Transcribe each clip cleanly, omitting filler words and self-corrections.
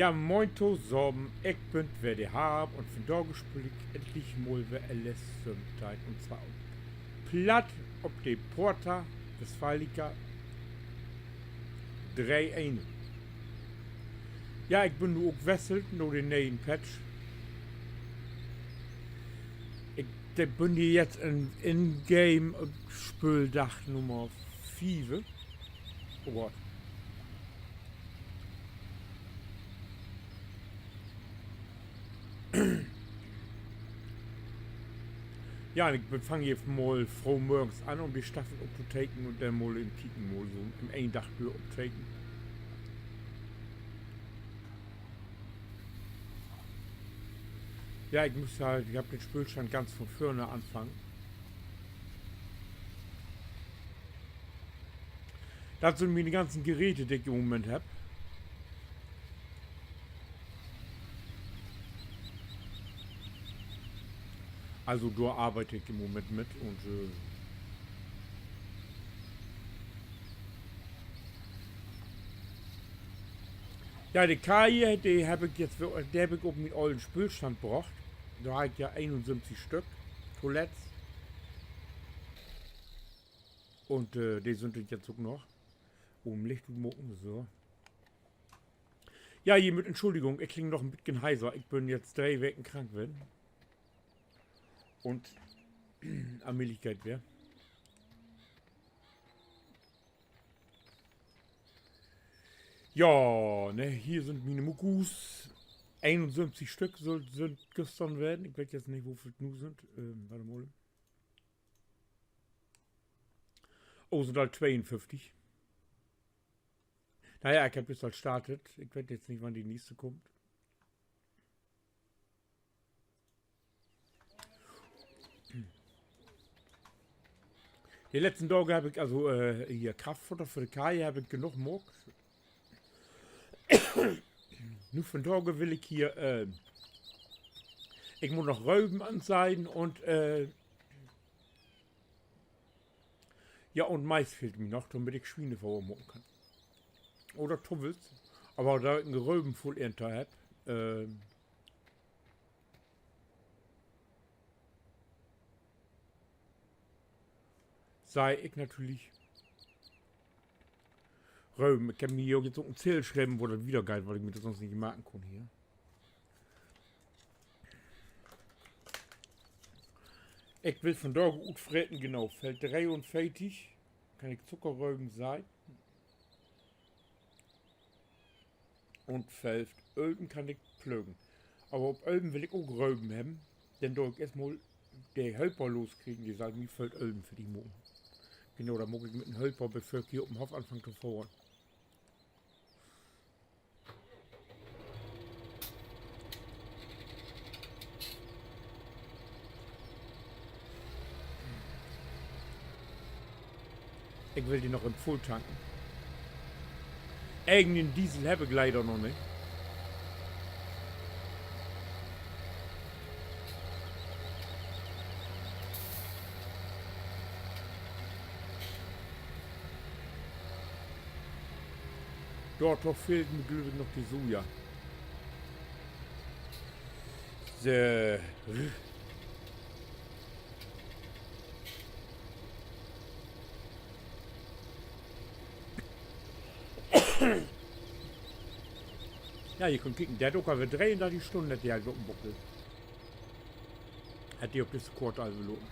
Ja, moin zusammen, ich bin wer die hab und von da spiel ich endlich mal wer alles zum Zeit. Und zwar platt ob die Porta Westfalica 3-1. Ja, ich bin nu auch wesselt nur den neuen Patch. Ich bin hier jetzt in Game Spüldach Nummer 4. Oh Gott. Ja, ich fange jetzt mal froh morgens an, um die Staffel abzutaken und dann mal im Kicken mal so im einen Dach durch abtaken. Ja, ich muss halt, ich habe den Spülstand ganz von vorne anfangen. Das sind meine ganzen Geräte, die ich im Moment habe. Also da arbeite ich im Moment mit und ja, die Kai, die habe ich jetzt, der habe ich auf meinen alten Spülstand gebracht. Da habe ich ja 71 Stück, Toilettes. Und die sind jetzt auch noch. Licht und Mucken, so. Ja, hiermit Entschuldigung, ich klinge noch ein bisschen heiser. Ich bin jetzt 3 Wochen krank werden. Und Ameligkeit wäre. Ja, ne, hier sind meine Muckus. 71 Stück sind gestern werden. Ich weiß jetzt nicht, wofür es nur sind. Warte mal. Oh, sind halt 52. Naja, ich habe jetzt halt startet. Ich weiß jetzt nicht, wann die nächste kommt. Die letzten Tage habe ich, also hier Kraftfutter für die Kai habe ich genug Muck. Nur von Tage will ich hier, ich muss noch Rauben anseihen und, ja, und Mais fehlt mir noch, damit ich Schweine vermucken kann. Oder Tubbels. Aber da ich einen Rauben voll Ernte habe, sei ich natürlich Rauben. Ich habe mir hier jetzt so ein Zähl schreiben, wo das wieder geil, weil ich mir das sonst nicht merken kann hier. Ich will von da gut fretten, genau. Feld 43 kann ich Zuckerrauben sein. Und Feld Ölben kann ich pflügen. Aber ob Ölben will ich auch Rauben haben, denn da ich erstmal die Helper loskriegen, die sagen, wie Feld Ölben für die Mucken. Genau, da muss ich mit einem Helper, bevor ich hier auf dem Hof anfange zu fahren. Ich will die noch im Full tanken. Eigenen Diesel habe ich leider noch nicht. Dort fehlt mir glücklich noch die Soja. So. Ja, ihr könnt kicken. Der Docker wird drehen da die Stunde, die halt auf dem Buckel. Hat die auf Discord also lohnt.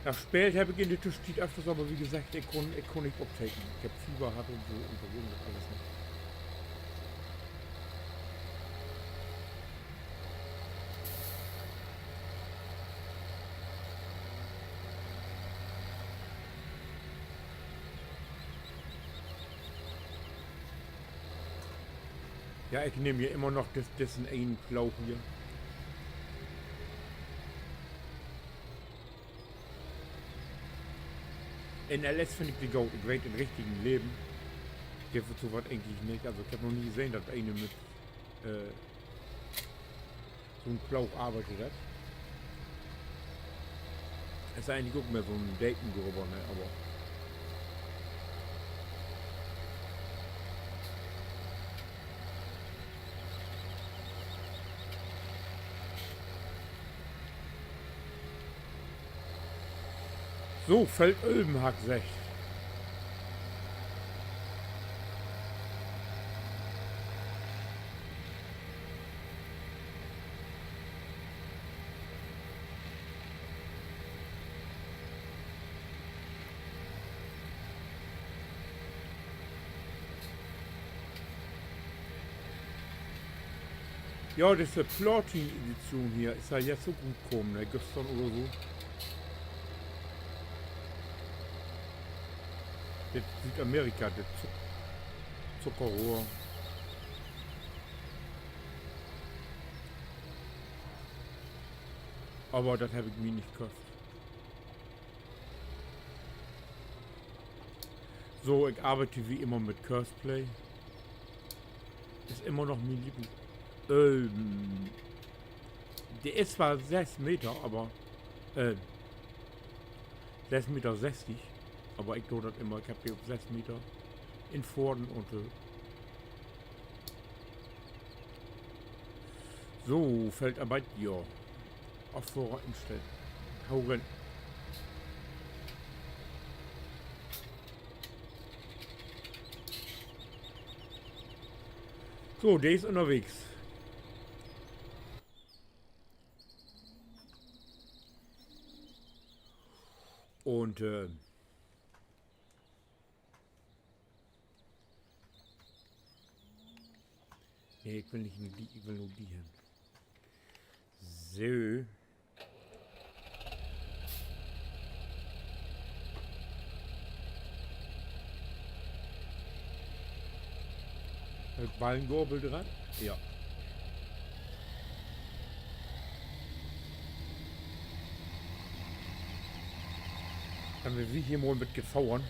Das spät habe ich in die Tisch steht öfters, aber wie gesagt, ich kann nicht abtaken. Ich habe Fieber hat und so und das alles nicht. Ja, ich nehme hier immer noch dessen einen Schlauch hier. In LS finde ich die Goat. Ich weiß im richtigen Leben. Gibt es sowas eigentlich nicht. Also ich habe noch nie gesehen, dass eine mit so einem Schlauch arbeitet hat. Ist eigentlich auch mehr so ein Daten-Gruber, ne? Aber So, Feldölben hat 6. Ja, das ist eine Platin-Edition hier. Ist ja jetzt so gut gekommen, ne? Gestern oder so. Das Südamerika, das Zuckerrohr. Aber das habe ich mir nicht gekauft. So, ich arbeite wie immer mit Curseplay. Ist immer noch mein Liebling. Der ist zwar 6 Meter, aber 6,60 Meter, aber ich tue das immer, ich habe hier auf 6 Meter in Vorden und so, Feldarbeit, ja. Auf Vorrat instellen. Hau rein. So, der ist unterwegs. Und nee, ich will nicht nur die, ich will nur die hin. So. Ballengorbel dran? Ja. Dann wir hier mal mit gefauern.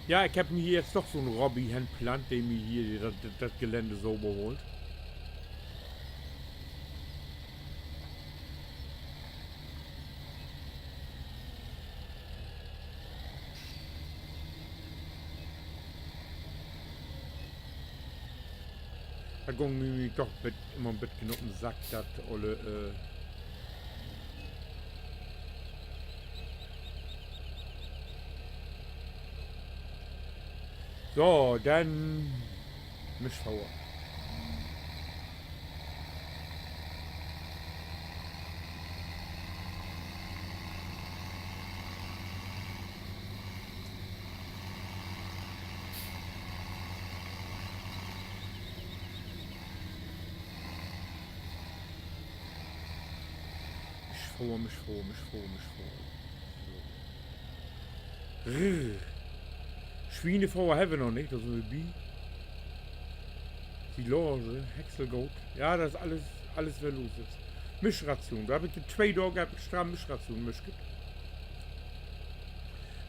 Ja, ich habe mir hier jetzt doch so einen Robby-Handplant, der mir hier das Gelände sauber holt. Da gehen wir doch immer mit genug im Sack, das alle so, dann Mischfauer. Mischfauer. So. Schweinefauer haben wir noch nicht, das ist eine Bi. Silage, Häckselgoat. Ja, das ist alles wer los ist. Mischration, da habe ich 2 Tage stramm Mischration mischget.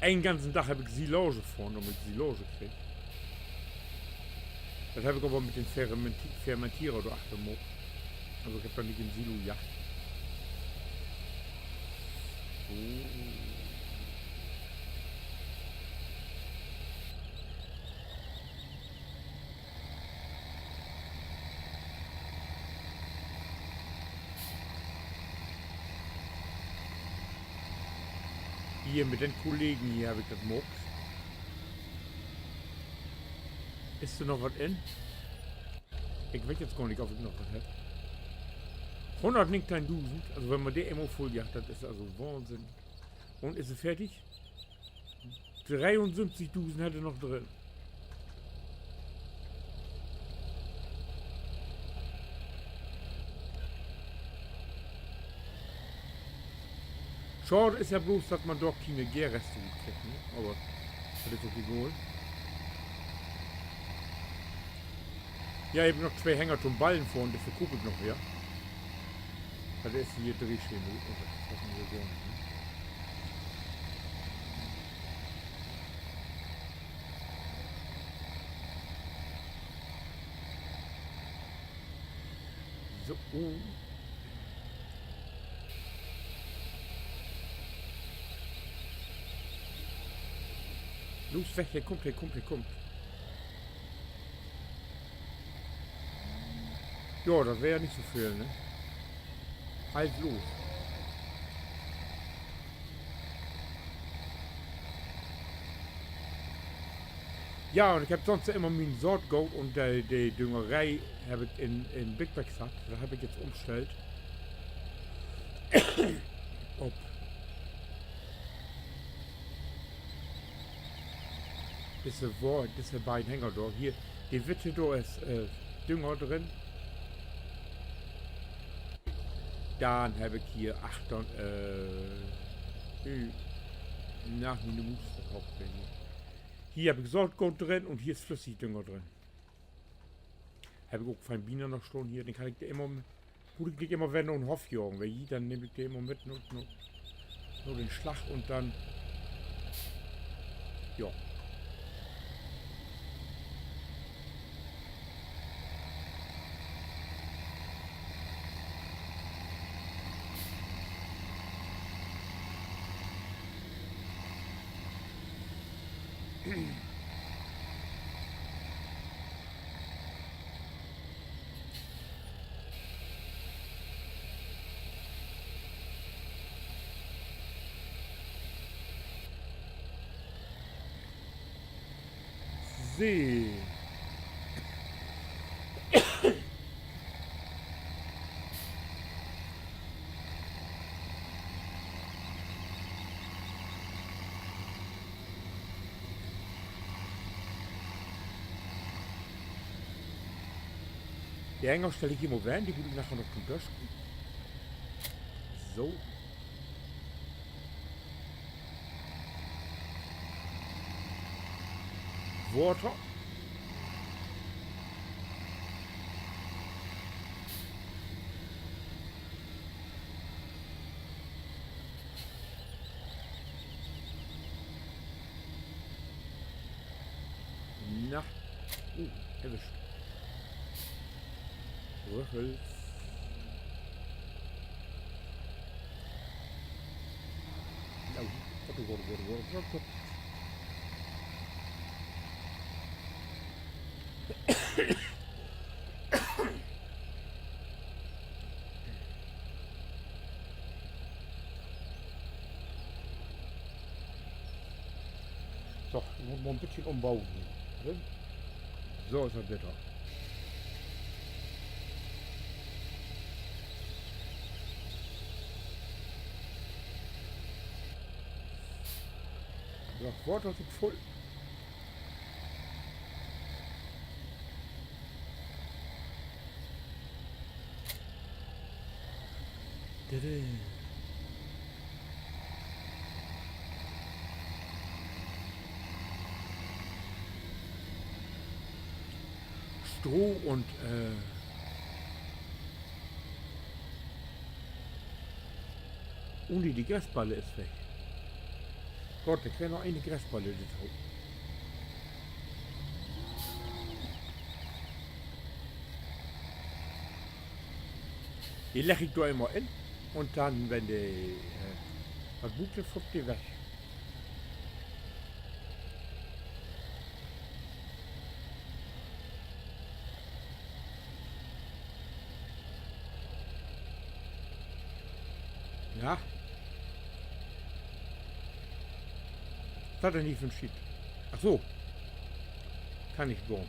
Einen ganzen Tag habe ich Silage vorne, damit ich Silage kriege. Das habe ich aber mit dem Fermentierer da achten muss. Also ich habe da nicht in Silo Yacht. So. Hier mit den Kollegen hier habe ich das Mops. Ist da noch was in? Ich weiß jetzt gar nicht, ob ich noch was habe. 100 nicht kein Dusend. Also wenn man der immer voll jagt, das ist also Wahnsinn. Und ist es fertig? 73 Dusen hat er noch drin. Schade ist ja bloß, dass man doch keine Gärreste kriegt, ne? Aber das ist okay wohl. Ja, ich habe noch 2 Hänger zum Ballen vorne, das verkaufe ich noch, ja. Das ist hier Drehschemel und das hoffen wir gar nicht. Ne? So, oh. Los, weg, der kommt. Ja, das wäre ja nicht so viel, ne? Halt los. Ja, und ich habe sonst immer mein Saatgut und die Düngerei habe ich in Big Bag gesagt. Da habe ich jetzt umgestellt. Ob diese beiden Hänger da. Hier, die Witte da ist Dünger drin. Dann habe ich hier 8 nach mir muss verkauft werden. Hier habe ich Saatgut drin und hier ist Flüssigdünger drin. Habe ich auch fein Bienen noch stehen hier, den kann ich dir immer, gut, ich immer wenn und Hoffjörg, weil je, dann nehme ich den immer mit nur den Schlag und dann, ja. See. Die Hänger stelle ich immer rein, die will ich nachher noch zum Döschen. So. Water. Na. Erwischt. Röchels. Warte. So, ich muss mal ein bisschen umbauen hier. So ist er besser. Das Water ist voll. Stroh und Uni, die Grasballe ist weg. Gott, da wäre noch eine Grasballe da drauf. Die lege ich da immer in und dann, wenn die was Buche fuckt, die weg. Ja. Das hat er nicht für einen Schied. Ach so. Kann ich gehen.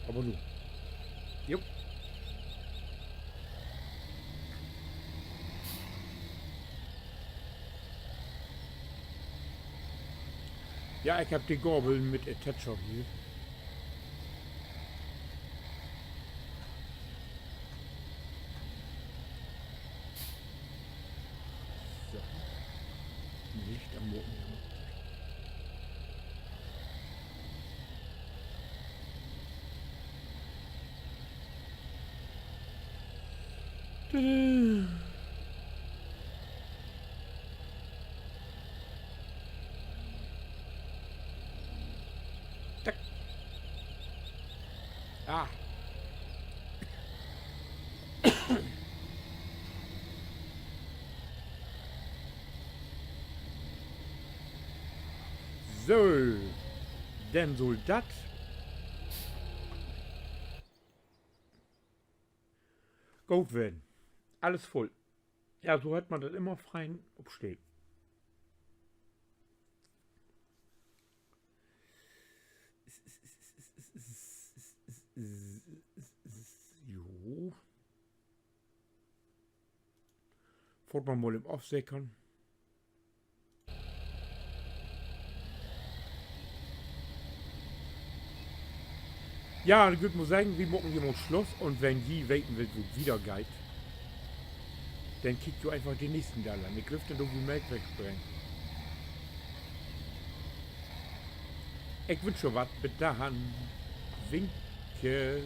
Aber du. Jupp. Ja, ich habe die Gabeln mit Attacher hier. So. Licht am Morgen. Tack. Ah. So. Dann soll das Gut werden. Alles voll. Ja, so hat man das immer freien Abstehen. Jo. Fährt man mal im Aufsäckern. Ja, ich würde mal sagen, wir machen hier mal Schluss und wenn die weten will, wo es wieder geht, dann kickt du einfach den nächsten da lang. Ich lüfte doch wie Melk wegbringen. Ich wünsche was. Bis dahin. Winke.